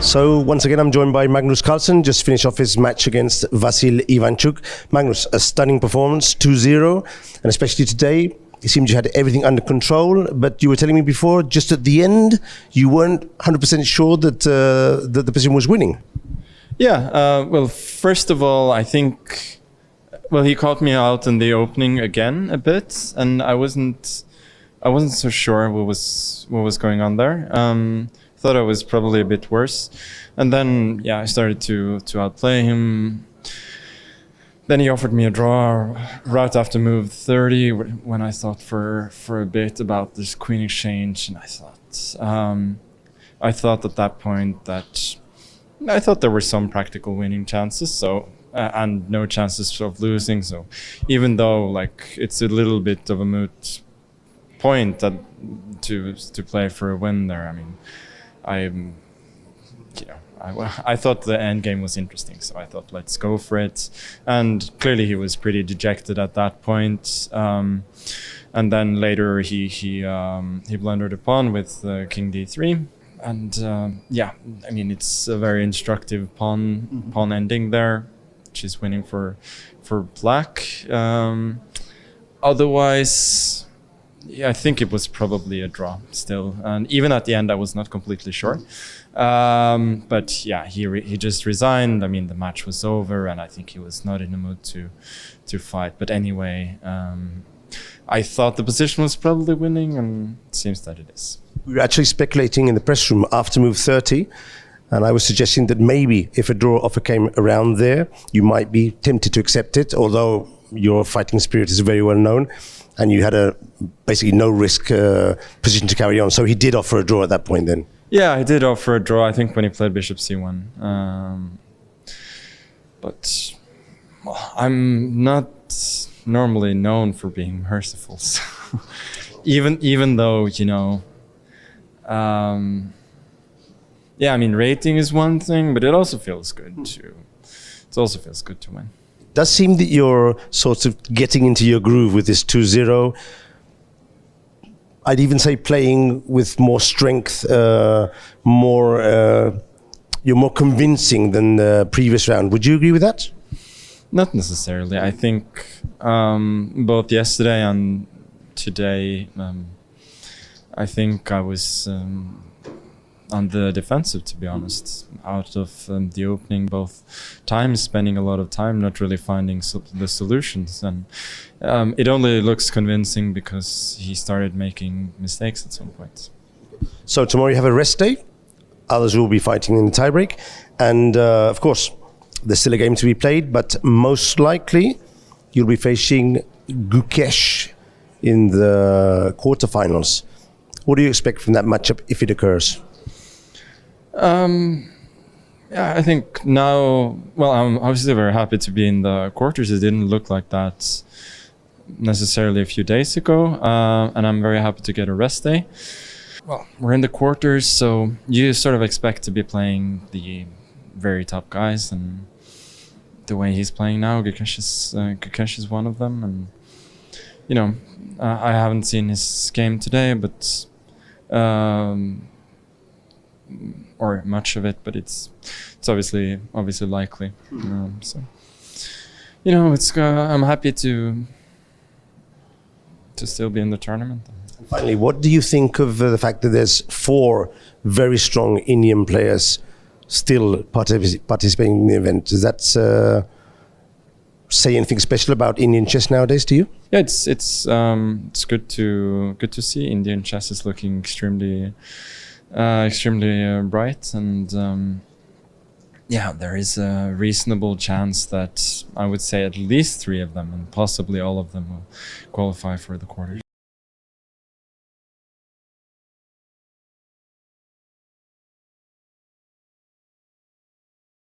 So once again, I'm joined by Magnus Carlsen, just finished off his match against Vasyl Ivanchuk. Magnus, a stunning performance, 2-0, and especially today, it seemed you had everything under control, but you were telling me before, just at the end, you weren't 100% sure that the position was winning. Yeah, well, first of all, I think, well, he caught me out in the opening again a bit, and I wasn't so sure what was going on there. Thought I was probably a bit worse, and then I started to outplay him. Then he offered me a draw right after move 30, when I thought for a bit about this queen exchange, and I thought at that point that I thought there were some practical winning chances, so and no chances of losing. So even though like it's a little bit of a moot point that to play for a win there, I mean, I thought the end game was interesting, so I thought let's go for it. And clearly he was pretty dejected at that point. And then later he blundered a pawn with king d3, and I mean it's a very instructive pawn ending there, which is winning for black. Otherwise, I think it was probably a draw still, and even at the end I was not completely sure. But he just resigned. I mean, the match was over, and I think he was not in the mood to fight. But anyway, I thought the position was probably winning, and it seems that it is. We were actually speculating in the press room after move 30, and I was suggesting that maybe if a draw offer came around there, you might be tempted to accept it, although your fighting spirit is very well known, and you had a basically no risk position to carry on. So he did offer a draw at that point then. Yeah, I did offer a draw, I think, when he played bishop c1. But well, I'm not normally known for being merciful. So even though, you know, I mean, rating is one thing, but it also feels good to win. It does seem that you're sort of getting into your groove with this 2-0. I'd even say playing with more strength, you're more convincing than the previous round. Would you agree with that? Not necessarily. I think both yesterday and today, I think I was on the defensive, to be honest, out of the opening both times, spending a lot of time not really finding the solutions, and it only looks convincing because he started making mistakes at some point. So tomorrow you have a rest day, others will be fighting in the tiebreak, and of course there's still a game to be played, but most likely you'll be facing Gukesh in the quarterfinals. What do you expect from that matchup if it occurs? I think now, well, I'm obviously very happy to be in the quarters. It didn't look like that necessarily a few days ago, and I'm very happy to get a rest day. Well, we're in the quarters, so you sort of expect to be playing the very top guys, and the way he's playing now, Gukesh is one of them, and you know, I haven't seen his game today, but or much of it, but it's obviously likely. So you know, I'm happy to still be in the tournament. Finally, what do you think of the fact that there's 4 very strong Indian players still participating in the event? Does that say anything special about Indian chess nowadays to you? Yeah, it's good to see Indian chess is looking extremely bright, and there is a reasonable chance that I would say at least 3 of them and possibly all of them will qualify for the quarters.